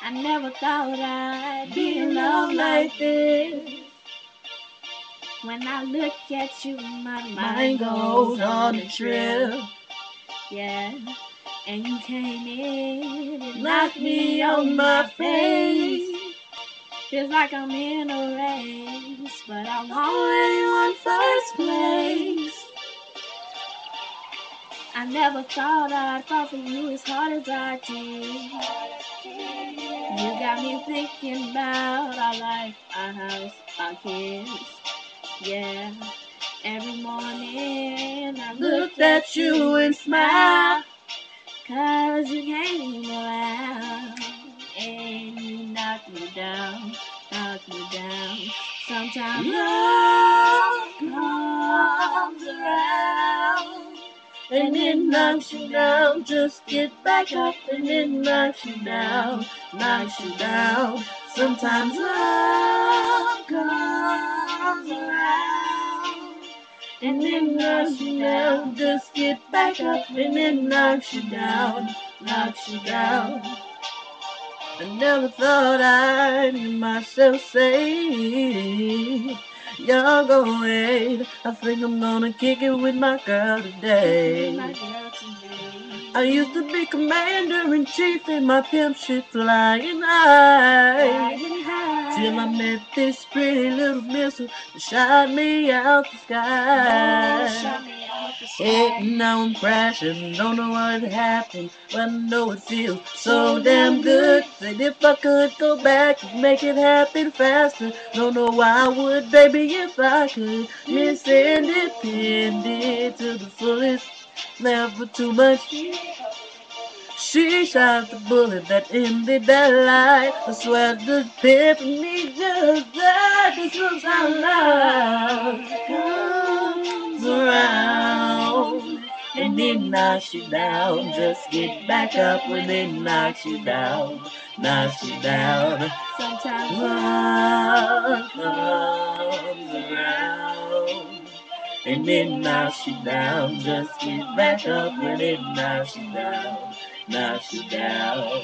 I never thought I'd be in love like this. When I look at you, my mind goes on a trip. Yeah, and you came in and knocked me on my face. Feels like I'm in a race, but I'm already won first place. I never thought I'd fall for you as hard as I did. You got me thinking about our life, our house, our kids. Yeah, every morning I looked at you and smiled, 'cause you came around and you knocked me down, knocked me down. Sometimes love comes around and it knocks you down. Just get back up and it knocks you down, knocks you down. Sometimes love comes around and it knocks you down. Just get back up and it knocks you down, knocks you down. I never thought I'd hear myself say, y'all go ahead. I think I'm gonna kick it with my girl today. I used to be commander-in-chief in my pimp shit flying high. Till I met this pretty little missile that shot me out the sky. Hey, now I'm crashing, don't know what happened, but I know it feels so damn good. Said if I could go back and make it happen faster, don't know why I would, baby, if I could. Miss Independent to the fullest, never too much. She shot the bullet that ended that life. I swear the epiphany just died. This was how love comes around. And it knocks you down. Just get back up when it knocks you down. Knocks you down. Sometimes love comes around. And it knocks you down. Just get back up when it knocks you down. Knocks you down.